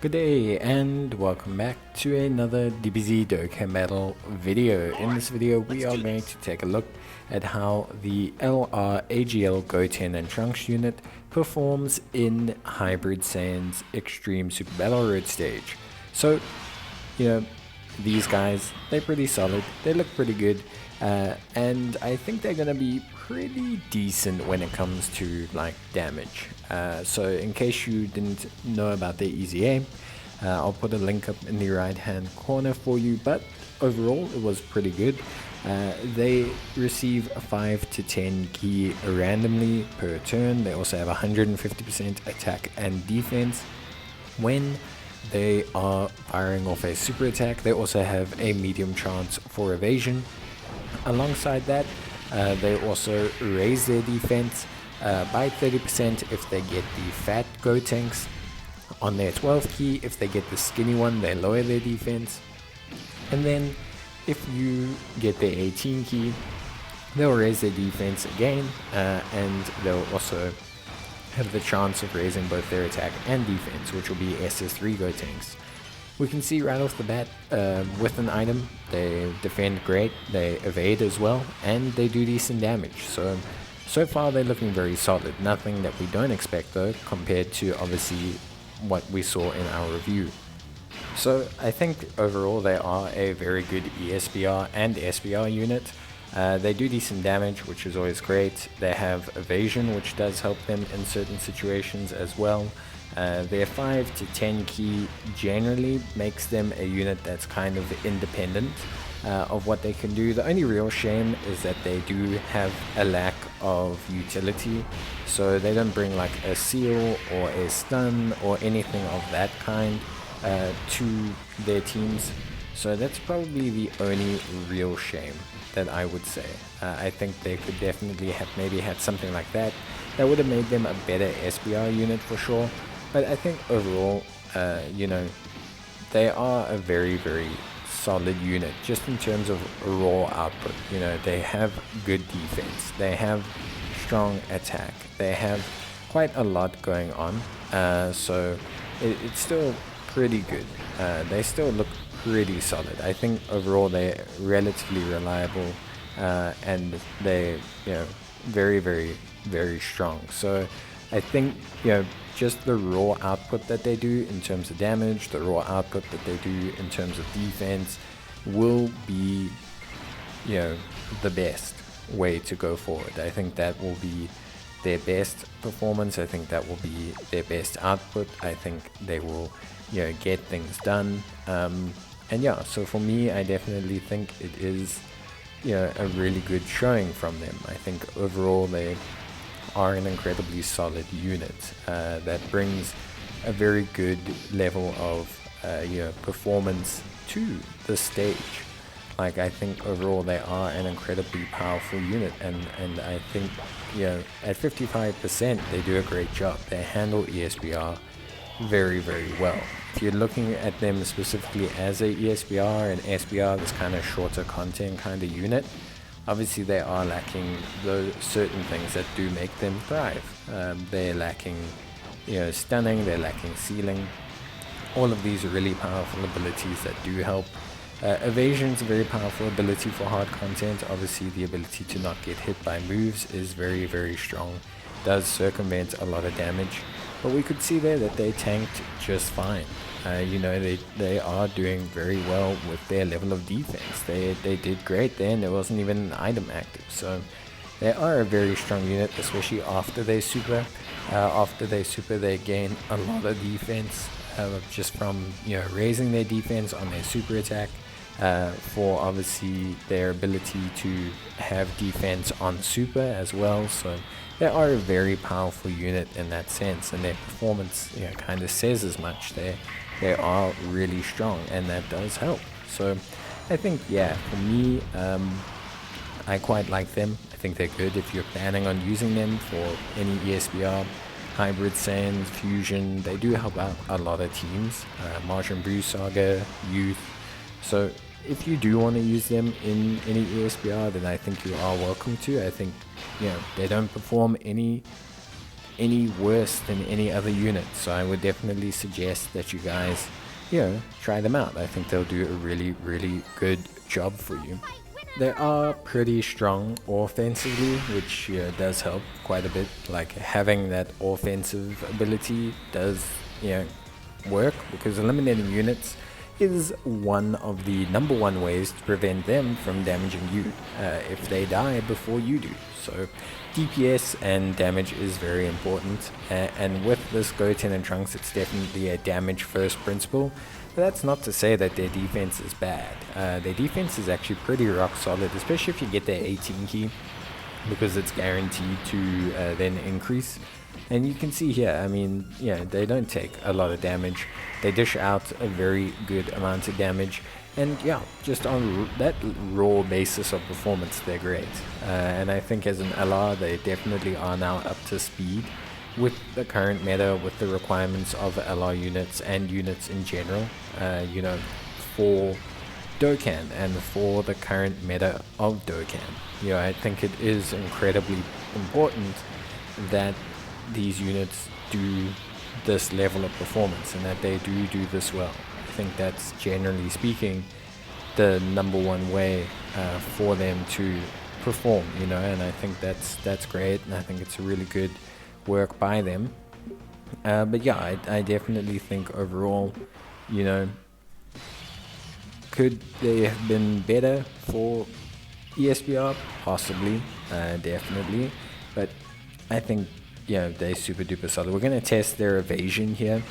Good day and welcome back to another DBZ Dokkan battle video. In this video we are going to take a look at how the LR AGL Goten and Trunks unit performs in Hybrid Saiyans Extreme Super Battle Road stage. So, these guys, they're pretty solid, they look pretty good, and I think they're gonna be pretty decent when it comes to like damage. So in case you didn't know about their easy aim, I'll put a link up in the right hand corner for you, but overall it was pretty good. They receive 5 to 10 ki randomly per turn. They also have 150% attack and defense. When they are firing off a super attack, they also have a medium chance for evasion. Alongside that, they also raise their defense by 30% if they get the fat Gotenks. On their 12 ki, if they get the skinny one, they lower their defense. And then if you get their 18 ki, they'll raise their defense again, and they'll also have the chance of raising both their attack and defense, which will be SS3 Gotenks. We can see right off the bat, with an item, they defend great, they evade as well, and they do decent damage. So far they're looking very solid. Nothing that we don't expect though, compared to obviously what we saw in our review. So I think overall they are a very good ESBR and SBR unit. They do decent damage, which is always great. They have evasion, which does help them in certain situations as well. Their 5 to 10 ki generally makes them a unit that's kind of independent of what they can do. The only real shame is that they do have a lack of utility, so they don't bring like a seal or a stun or anything of that kind to their teams. So that's probably the only real shame that I would say. I think they could definitely have maybe had something like that would have made them a better SBR unit for sure. But I think overall, they are a very, very solid unit just in terms of raw output. They have good defense, they have strong attack, they have quite a lot going on. So it's still pretty good. They still look pretty solid. I think overall they're relatively reliable, and they very, very, very strong. So I think just the raw output that they do in terms of damage, the raw output that they do in terms of defense will be the best way to go forward. I think that will be their best performance. I think that will be their best output. I think they will get things done. And yeah, so for me, I definitely think it is a really good showing from them. I think overall they are an incredibly solid unit that brings a very good level of performance to the stage. Like, I think overall they are an incredibly powerful unit, and I think at 55% they do a great job. They handle ESBR very, very well. If you're looking at them specifically as a ESBR and SBR, this kind of shorter content kind of unit, obviously they are lacking those certain things that do make them thrive. They're lacking stunning, they're lacking sealing. All of these are really powerful abilities that do help. Evasion is a very powerful ability for hard content. Obviously the ability to not get hit by moves is very, very strong. Does circumvent a lot of damage, but we could see there that they tanked just fine. They are doing very well with their level of defense. They did great there, and there wasn't even an item active. So they are a very strong unit, especially after they super. After they super, they gain a lot of defense just from raising their defense on their super attack. For obviously their ability to have defense on super as well. So they are a very powerful unit in that sense, and their performance kind of says as much. They are really strong, and that does help. So I think for me, I quite like them. I think they're good if you're planning on using them for any ESBR, Hybrid Saiyans, Fusion. They do help out a lot of teams, Martian Brew Saga, Youth. So if you do want to use them in any ESBR, then I think you are welcome to. I think they don't perform any any worse than any other unit. So I would definitely suggest that you guys, try them out. I think they'll do a really good job for you. They are pretty strong offensively, which does help quite a bit. Like having that offensive ability does work, because eliminating units is one of the number one ways to prevent them from damaging you if they die before you do. So DPS and damage is very important, and with this Goten and Trunks, it's definitely a damage first principle. But that's not to say that their defense is bad. Their defense is actually pretty rock solid, especially if you get their 18 key, because it's guaranteed to then increase. And you can see here, I mean, they don't take a lot of damage. They dish out a very good amount of damage. And just on that raw basis of performance, they're great. And I think as an LR, they definitely are now up to speed with the current meta, with the requirements of LR units and units in general, for Dokkan and for the current meta of Dokkan. I think it is incredibly important that these units do this level of performance and that they do this well. I think that's, generally speaking, the number one way for them to perform, and I think that's great, and I think it's a really good work by them. But I definitely think overall, could they have been better for ESBR? Possibly, definitely, but I think they're super duper solid. We're going to test their evasion here,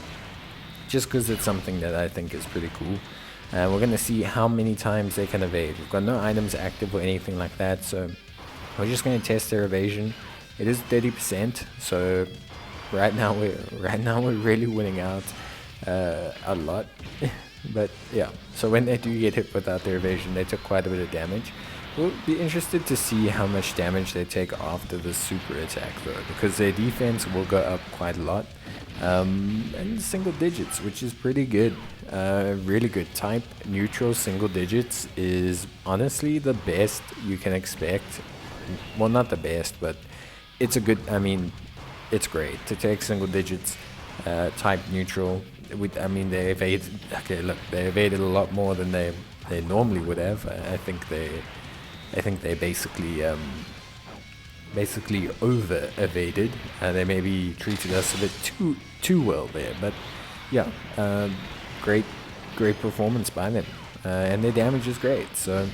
just because it's something that I think is pretty cool. We're going to see how many times they can evade. We've got no items active or anything like that, so we're just going to test their evasion. It is 30%, so right now we're really winning out a lot. But so when they do get hit without their evasion, they took quite a bit of damage. We'll be interested to see how much damage they take after the super attack though, because their defense will go up quite a lot, and single digits, which is pretty good. Really good. Type neutral single digits is honestly the best you can expect. Well, not the best, but it's a good, it's great to take single digits, type neutral. They evaded, they evaded a lot more than they normally would have. I think they basically over evaded. They maybe treated us a bit too well there, but great performance by them, and their damage is great. So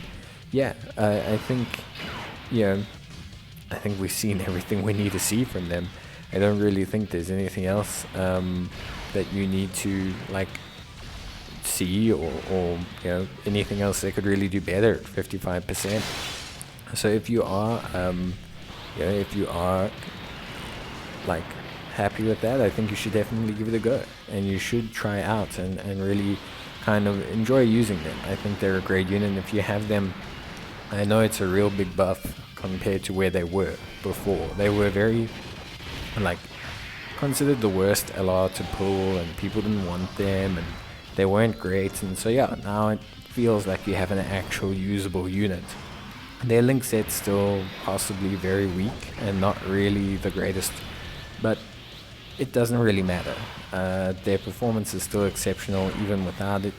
I think we've seen everything we need to see from them. I don't really think there's anything else that you need to see, or anything else they could really do better at 55%. So if you are happy with that, I think you should definitely give it a go, and you should try out and really kind of enjoy using them. I think they're a great unit, and if you have them, I know it's a real big buff compared to where they were before. They were very considered the worst LR to pull, and people didn't want them, and they weren't great. And so now it feels like you have an actual usable unit. Their link set's still possibly very weak and not really the greatest, but it doesn't really matter. Their performance is still exceptional even without it,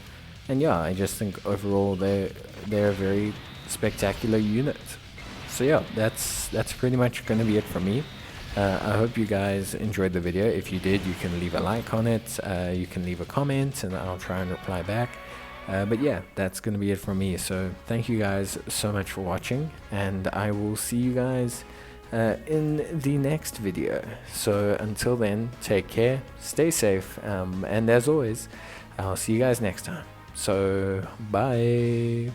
and I just think overall they're a very spectacular unit. So that's pretty much going to be it from me. I hope you guys enjoyed the video. If you did, you can leave a like on it, you can leave a comment, and I'll try and reply back. But that's going to be it from me. So thank you guys so much for watching, and I will see you guys in the next video. So until then, take care, stay safe, and as always, I'll see you guys next time. So bye.